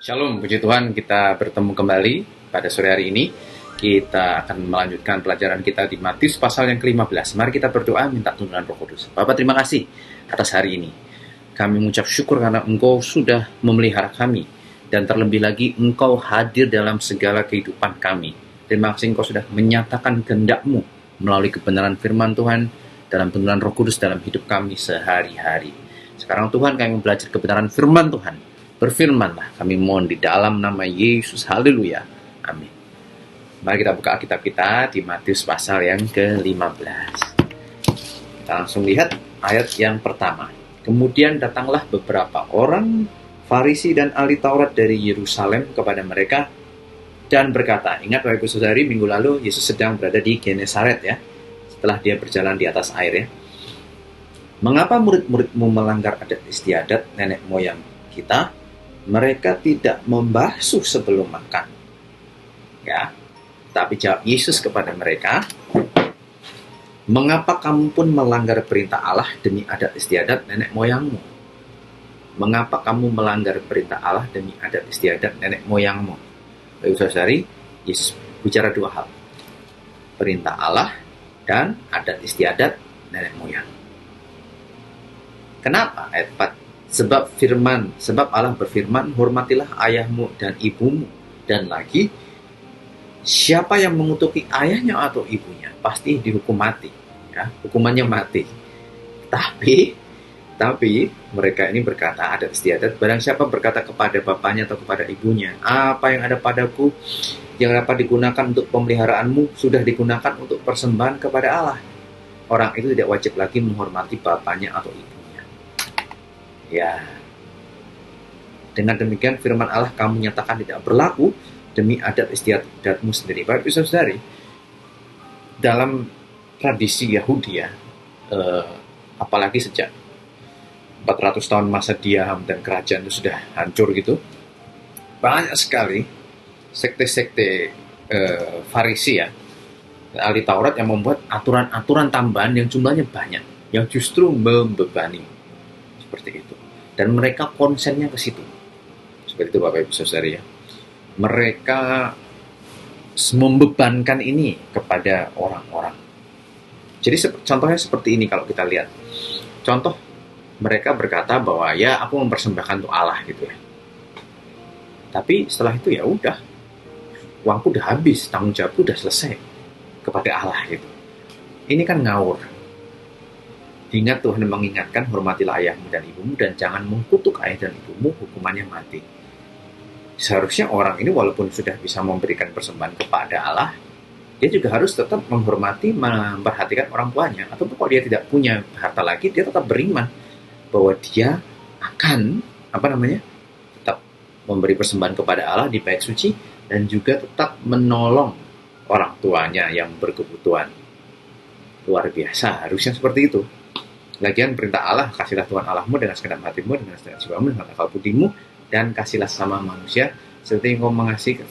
Shalom, puji Tuhan, kita bertemu kembali pada sore hari ini. Kita akan melanjutkan pelajaran kita di Matius pasal yang ke-15. Mari kita berdoa minta tuntunan Roh Kudus. Bapak, terima kasih atas hari ini. Kami mengucap syukur karena Engkau sudah memelihara kami. Dan terlebih lagi Engkau hadir dalam segala kehidupan kami. Terima kasih Engkau sudah menyatakan kehendak-Mu melalui kebenaran firman Tuhan dalam tuntunan Roh Kudus dalam hidup kami sehari-hari. Sekarang Tuhan, kami belajar kebenaran firman Tuhan. Berfirmanlah, kami mohon di dalam nama Yesus. Haleluya. Amin. Mari kita buka Alkitab kita di Matius pasal yang ke-15. Kita langsung lihat ayat yang pertama. Kemudian datanglah beberapa orang Farisi dan ahli Taurat dari Yerusalem kepada mereka dan berkata, ingat Bapak Ibu Saudari, minggu lalu Yesus sedang berada di Genesaret ya, setelah dia berjalan di atas air ya. Mengapa murid-muridmu melanggar adat istiadat nenek moyang kita? Mereka tidak membasuh sebelum makan. Ya, tapi jawab Yesus kepada mereka, mengapa kamu pun melanggar perintah Allah demi adat istiadat nenek moyangmu? Mengapa kamu melanggar perintah Allah demi adat istiadat nenek moyangmu? Bapak Saudari, Yesus bicara dua hal. Perintah Allah dan adat istiadat nenek moyang. Kenapa? Ayat 4. Sebab Allah berfirman, hormatilah ayahmu dan ibumu. Dan lagi, siapa yang mengutuki ayahnya atau ibunya pasti dihukum mati. Ya, hukumannya mati. Tapi mereka ini berkata, adat istiadat, barang siapa berkata kepada bapaknya atau kepada ibunya, apa yang ada padaku yang dapat digunakan untuk pemeliharaanmu sudah digunakan untuk persembahan kepada Allah. Orang itu tidak wajib lagi menghormati bapaknya atau ibunya. Ya, dengan demikian firman Allah kamu nyatakan tidak berlaku demi adat istiadatmu sendiri. Bapak Ibu Saudari, dalam tradisi Yahudi ya, apalagi sejak 400 tahun masa diam dan kerajaan itu sudah hancur gitu, banyak sekali sekte-sekte Farisi ya, ahli Taurat yang membuat aturan-aturan tambahan yang jumlahnya banyak, yang justru membebani seperti itu. Dan mereka konsennya ke situ. Seperti itu Bapak Ibu Saudari ya. Mereka membebankan ini kepada orang-orang. Jadi contohnya seperti ini kalau kita lihat. Contoh, mereka berkata bahwa ya aku mempersembahkan untuk Allah gitu ya. Tapi setelah itu ya udah, uangku udah habis, tanggung jawabku udah selesai kepada Allah gitu. Ini kan ngawur. Ingat Tuhan mengingatkan, hormatilah ayahmu dan ibumu dan jangan mengkutuk ayah dan ibumu, hukumannya mati. Seharusnya orang ini walaupun sudah bisa memberikan persembahan kepada Allah, dia juga harus tetap menghormati, memperhatikan orang tuanya. Atau kalau dia tidak punya harta lagi, dia tetap beriman bahwa dia akan tetap memberi persembahan kepada Allah di bait suci dan juga tetap menolong orang tuanya yang berkebutuhan. Luar biasa, harusnya seperti itu. Lagian perintah Allah, kasihlah Tuhan Allahmu dengan segenap hatimu, dengan segenap jiwamu, dengan akal budimu, dan kasihlah sesama manusia seperti engkau mengasihi,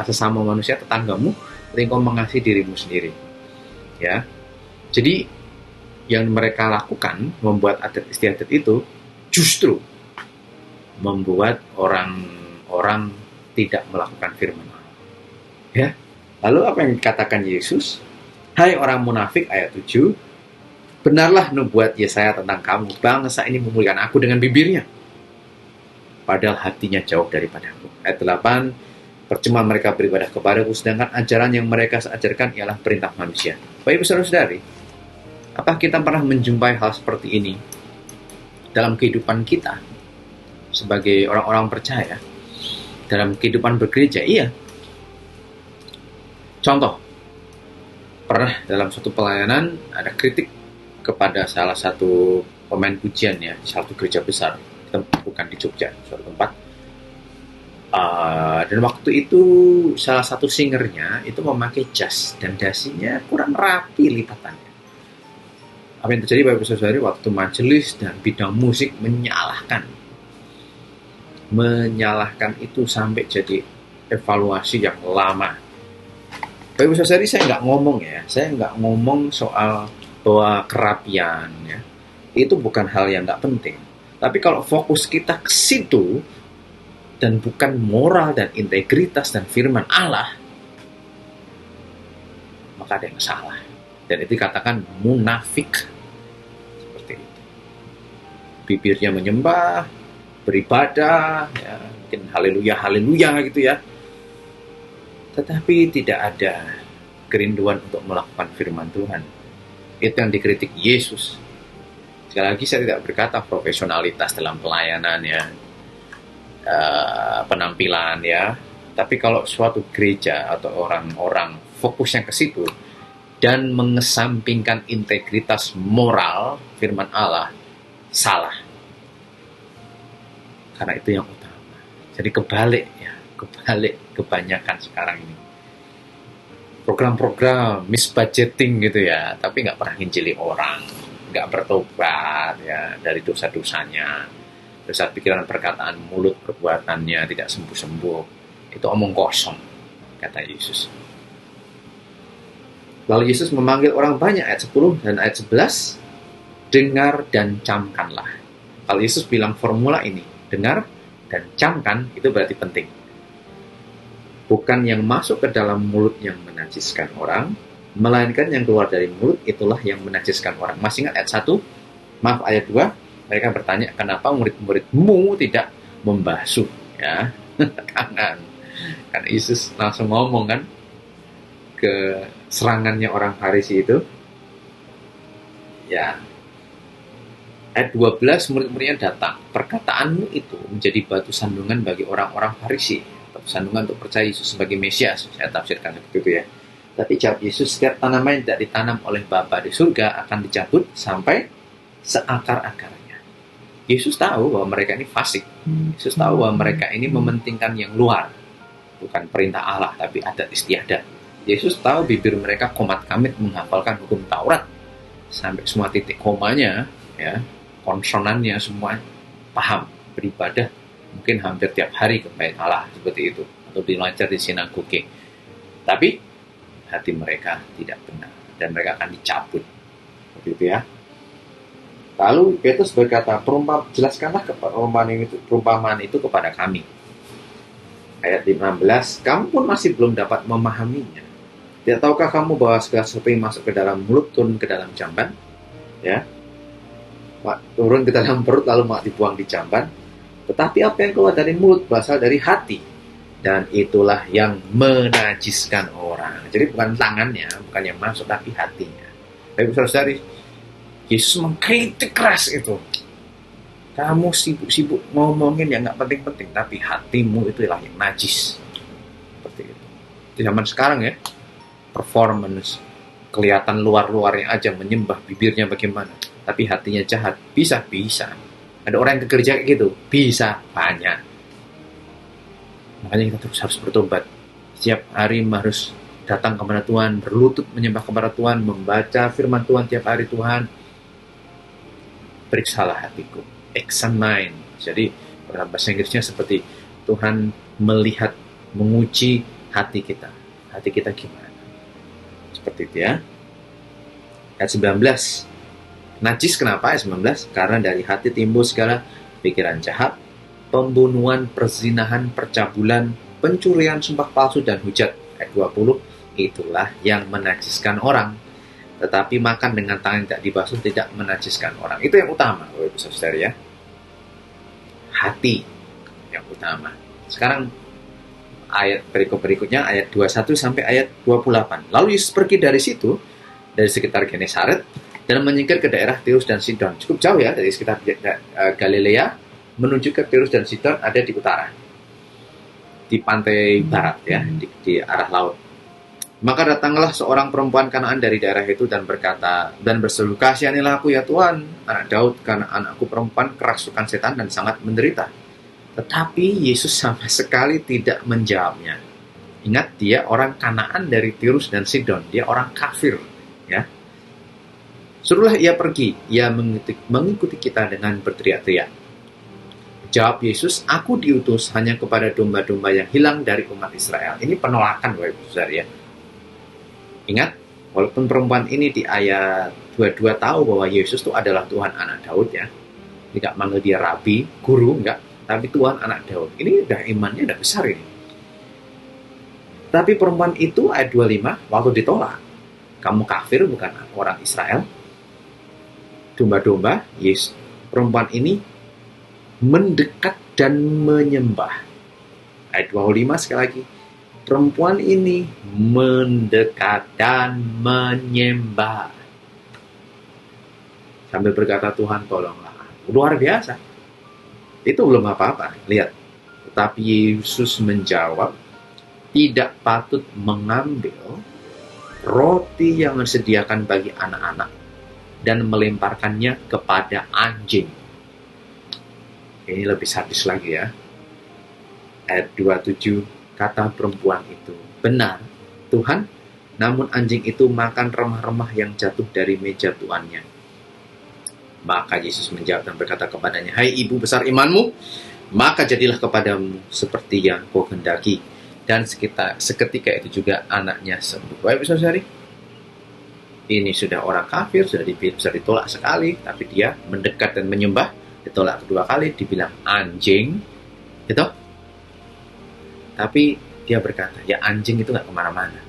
sesama manusia tetanggamu seperti engkau mengasihi dirimu sendiri. Ya, jadi yang mereka lakukan membuat adat istiadat itu justru membuat orang-orang tidak melakukan firman Allah. Ya, lalu apa yang dikatakan Yesus? Hai orang munafik, ayat 7. Benarlah nubuat Yesaya tentang kamu, bangsa ini memuliakan aku dengan bibirnya, padahal hatinya jauh daripadaku. Ayat 8, percuma mereka beribadah kepadaku, sedangkan ajaran yang mereka ajarkan ialah perintah manusia. Bapak Ibu Saudara-saudari, apa kita pernah menjumpai hal seperti ini dalam kehidupan kita sebagai orang-orang percaya, dalam kehidupan bergereja? Iya. Contoh, pernah dalam suatu pelayanan ada kritik kepada salah satu pemain pujian ya, satu gereja besar, bukan di Jogja, suatu tempat. Dan waktu itu salah satu singernya itu memakai jas dan dasinya kurang rapi lipatannya. Apa yang terjadi Bapak Ibu Saudari, waktu majelis dan bidang musik menyalahkan itu sampai jadi evaluasi yang lama. Bapak Ibu Saudari, saya nggak ngomong soal bahwa kerapian ya, itu bukan hal yang nggak penting. Tapi kalau fokus kita ke situ, dan bukan moral dan integritas dan firman Allah, maka ada yang salah. Dan itu dikatakan munafik. Seperti itu. Bibirnya menyembah, beribadah, ya, mungkin haleluya, haleluya gitu ya. Tetapi tidak ada kerinduan untuk melakukan firman Tuhan. Itu yang dikritik Yesus. Sekali lagi saya tidak berkata profesionalitas dalam pelayanan ya, penampilan ya. Tapi kalau suatu gereja atau orang-orang fokusnya ke situ dan mengesampingkan integritas moral firman Allah, salah. Karena itu yang utama. Jadi kebalik kebanyakan sekarang ini. Program-program misbudgeting gitu ya, tapi nggak pernah nginjili orang, nggak bertobat ya dari dosa-dosanya, dosa pikiran, perkataan, mulut, perbuatannya tidak sembuh-sembuh. Itu omong kosong, kata Yesus. Lalu Yesus memanggil orang banyak, ayat 10 dan ayat 11, dengar dan camkanlah. Kalau Yesus bilang formula ini, dengar dan camkan, itu berarti penting. Bukan yang masuk ke dalam mulut yang menajiskan orang, melainkan yang keluar dari mulut itulah yang menajiskan orang. Masih ingat ayat 1? Maaf, ayat 2. Mereka bertanya, kenapa murid-muridmu tidak membasuh ya tangan? Kan Yesus langsung ngomong kan ke serangannya orang Farisi itu. Ya. Ayat 12, murid-muridnya datang. Perkataanmu itu menjadi batu sandungan bagi orang-orang Farisi. Batu sandungan untuk percaya Yesus sebagai Mesias. Saya tafsirkan seperti itu ya. Tapi jawab Yesus, setiap tanaman yang tidak ditanam oleh Bapa di surga akan dicabut sampai seakar-akarnya. Yesus tahu bahwa mereka ini fasik. Yesus tahu bahwa mereka ini mementingkan yang luar. Bukan perintah Allah, tapi adat istiadat. Yesus tahu bibir mereka komat-kamit menghafalkan hukum Taurat. Sampai semua titik komanya, ya, konsonannya semua paham. Beribadah mungkin hampir tiap hari ke bait Allah, seperti itu. Atau belajar di sinagoge. Tapi hati mereka tidak benar. Dan mereka akan dicabut. Seperti itu ya. Lalu Petrus berkata, jelaskanlah perumpamaan itu kepada kami. Ayat 15, kamu pun masih belum dapat memahaminya. Tidak tahukah kamu bahwa segala sesuatu yang masuk ke dalam mulut turun ke dalam jamban? Ya, turun ke dalam perut lalu dibuang di jamban. Tetapi apa yang keluar dari mulut berasal dari hati. Dan itulah yang menajiskan orang. Jadi bukan tangannya, bukan yang masuk, tapi hatinya. Baik saudari, Yesus mengkritik keras itu. Kamu sibuk ngomongin yang nggak penting-penting, tapi hatimu itulah yang najis. Seperti itu. Di zaman sekarang ya, performance, kelihatan luar-luarnya aja, menyembah bibirnya bagaimana, tapi hatinya jahat. Bisa. Ada orang yang ke gereja kayak gitu, bisa banyak. Makanya kita terus harus bertobat. Setiap hari harus datang kepada Tuhan, berlutut menyembah kepada Tuhan, membaca firman Tuhan tiap hari. Tuhan, periksalah hatiku, examine. Jadi bahasa Inggrisnya seperti Tuhan melihat, menguji hati kita. Hati kita gimana? Seperti itu ya. Ayat 19. Najis kenapa ayat 19? Karena dari hati timbul segala pikiran jahat, pembunuhan, perzinahan, percabulan, pencurian, sumpah palsu, dan hujat. Ayat 20. Itulah yang menajiskan orang. Tetapi makan dengan tangan tidak dibasuh tidak menajiskan orang. Itu yang utama, saudara ya. Hati yang utama. Sekarang ayat berikutnya, ayat 21 sampai ayat 28. Lalu Yesus pergi dari situ, dari sekitar Genesaret, dan menyingkir ke daerah Tirus dan Sidon. Cukup jauh ya, dari sekitar Galilea, menuju ke Tirus dan Sidon, ada di utara. Di pantai barat ya, di arah laut. Maka datanglah seorang perempuan Kanaan dari daerah itu dan berkata, dan berseru, kasihanilah aku ya Tuhan, anak Daud, karena anakku perempuan kerasukan setan dan sangat menderita. Tetapi Yesus sama sekali tidak menjawabnya. Ingat, dia orang Kanaan dari Tirus dan Sidon, dia orang kafir, ya. Suruhlah ia pergi, ia mengikuti kita dengan berteriak-teriak. Jawab Yesus, aku diutus hanya kepada domba-domba yang hilang dari umat Israel. Ini penolakan, saudara ya. Ingat, walaupun perempuan ini di ayat 22 tahu bahwa Yesus itu adalah Tuhan anak Daud ya. Tidak manggil dia rabi, guru, enggak. tapi Tuhan anak Daud. Ini udah imannya udah besar ini. Tapi perempuan itu ayat 25 waktu ditolak, kamu kafir bukan orang Israel, domba-domba, yes, perempuan ini mendekat dan menyembah. Ayat 25 sekali lagi, perempuan ini mendekat dan menyembah. Sambil berkata, Tuhan tolonglah. Luar biasa. Itu belum apa-apa. Lihat. Tetapi Yesus menjawab, tidak patut mengambil roti yang disediakan bagi anak-anak dan melemparkannya kepada anjing. Ini lebih sadis lagi ya. Ayat 27, kata perempuan itu, benar, Tuhan, namun anjing itu makan remah-remah yang jatuh dari meja tuannya. Maka Yesus menjawab dan berkata kepadanya, hai ibu besar imanmu, maka jadilah kepadamu seperti yang kau hendaki. Dan seketika itu juga anaknya sembuh. Baik saudari, ini sudah orang kafir, sudah bisa ditolak sekali, tapi dia mendekat dan menyembah, ditolak kedua kali, dibilang anjing, gitu. Tapi dia berkata, ya anjing itu nggak kemana-mana.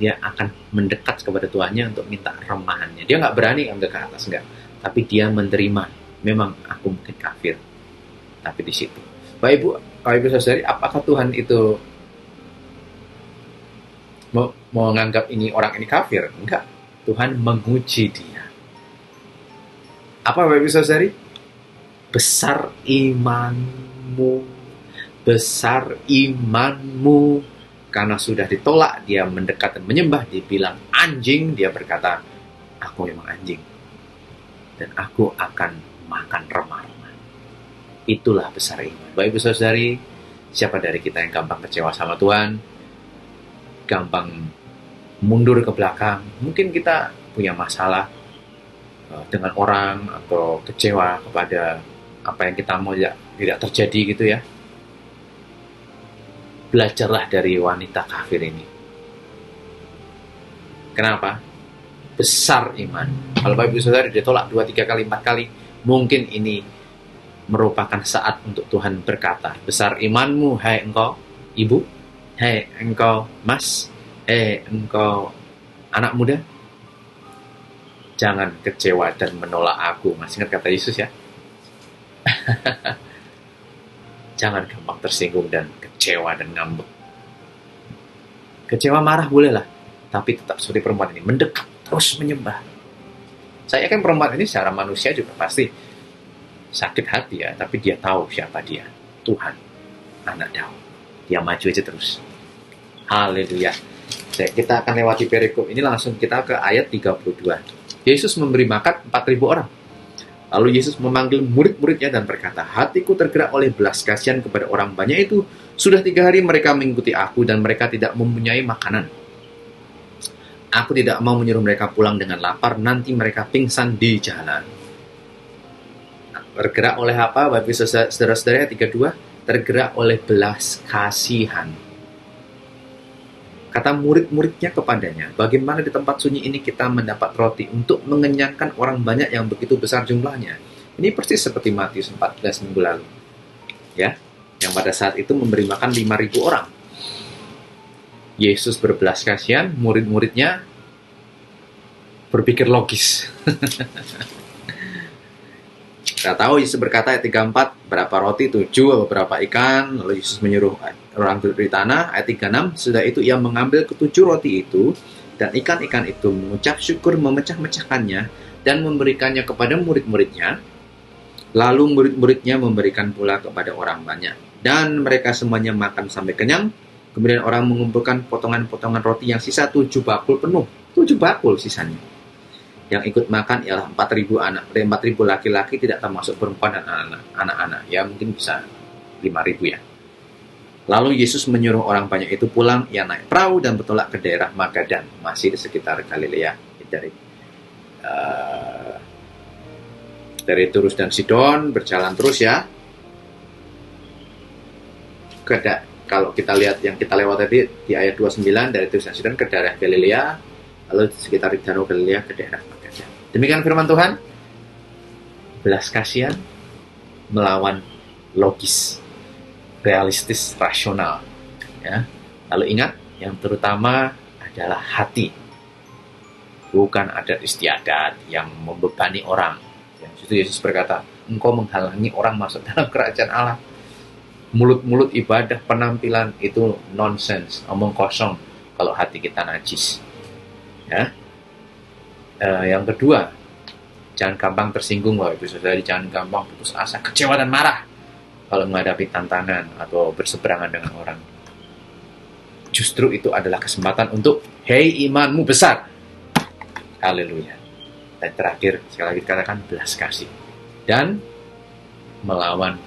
Dia akan mendekat kepada tuannya untuk minta remahannya. Dia nggak berani ambil ke atas, enggak. Tapi dia menerima. Memang aku mungkin kafir, tapi di situ. Bapak Ibu saudari, apakah Tuhan itu mau menganggap orang ini kafir? Enggak. Tuhan menguji dia. Apa Bapak Ibu saudari? Besar imanmu. Besar imanmu. Karena sudah ditolak, dia mendekat dan menyembah. Dibilang anjing, dia berkata, aku memang anjing. Dan aku akan makan remah-remah. Itulah besar iman. Bapak Ibu saudari, siapa dari kita yang gampang kecewa sama Tuhan, gampang mundur ke belakang, mungkin kita punya masalah dengan orang, atau kecewa kepada apa yang kita mau tidak terjadi gitu ya. Belajarlah dari wanita kafir ini. Kenapa? Besar iman. Kalau Bapak Ibu Saudara ditolak 2, 3 kali, 4 kali, mungkin ini merupakan saat untuk Tuhan berkata, besar imanmu, hai engkau ibu, hai engkau mas, hai engkau anak muda, jangan kecewa dan menolak aku. Masih ingat kata Yesus ya? Jangan gampang tersinggung dan kecewa dan ngambek. Kecewa marah bolehlah, tapi tetap seperti perempuan ini, mendekat, terus menyembah. Saya kan perempuan ini secara manusia juga pasti sakit hati ya, tapi dia tahu siapa dia. Tuhan, anak Daud. Dia maju aja terus. Haleluya. Kita akan lewati perikop ini, langsung kita ke ayat 32. Yesus memberi makan 4.000 orang. Lalu Yesus memanggil murid-muridnya dan berkata, hatiku tergerak oleh belas kasihan kepada orang banyak itu. Sudah 3 hari mereka mengikuti aku dan mereka tidak mempunyai makanan. Aku tidak mau menyuruh mereka pulang dengan lapar, nanti mereka pingsan di jalan. Tergerak oleh apa? Bapak saudara-saudara, 32, tergerak oleh belas kasihan. Kata murid-muridnya kepadanya, bagaimana di tempat sunyi ini kita mendapat roti untuk mengenyangkan orang banyak yang begitu besar jumlahnya? Ini persis seperti Matius 14 minggu lalu. Ya, yang pada saat itu memberi makan 5.000 orang. Yesus berbelas kasihan, murid-muridnya berpikir logis. Kita tahu Yesus berkata ayat 34, berapa roti? 7, beberapa ikan. Lalu Yesus menyuruh orang duduk di tanah. Ayat 36, sudah itu ia mengambil ke-7 roti itu dan ikan-ikan itu, mengucap syukur, memecah-mecahkannya dan memberikannya kepada murid-muridnya. Lalu murid-muridnya memberikan pula kepada orang banyak. Dan mereka semuanya makan sampai kenyang. Kemudian orang mengumpulkan potongan-potongan roti yang sisa 7 bakul penuh. 7 bakul sisanya. Yang ikut makan ialah 4.000 anak. Dari 4.000 laki-laki, tidak termasuk perempuan dan anak-anak. Ya mungkin bisa 5.000 ya. Lalu Yesus menyuruh orang banyak itu pulang. Ia naik perahu dan bertolak ke daerah Magadan. Masih di sekitar Galilea. Dari Turus dan Sidon berjalan terus ya. Kalau kita lihat yang kita lewat tadi di ayat 29, dari Turus dan Sidon ke daerah Galilea, lalu sekitar Danau Galilea ke daerah Magadan. Demikian firman Tuhan. Belas kasihan melawan logis. realistis, rasional. Ya. Lalu ingat, yang terutama adalah hati, bukan adat istiadat yang membebani orang. Ya, itu Yesus berkata, engkau menghalangi orang masuk dalam kerajaan Allah. Mulut-mulut ibadah, penampilan itu nonsense, omong kosong kalau hati kita najis. Ya. Yang kedua, jangan gampang tersinggung loh, itu saudara, jangan gampang putus asa, kecewa dan marah kalau menghadapi tantangan atau berseberangan dengan orang. Justru itu adalah kesempatan untuk, hei imanmu besar. Haleluya. Dan terakhir, sekali lagi dikatakan, belas kasih. Dan melawan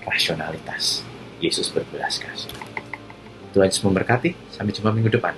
rasionalitas. Yesus berbelas kasih. Tuhan Yesus memberkati. Sampai jumpa minggu depan.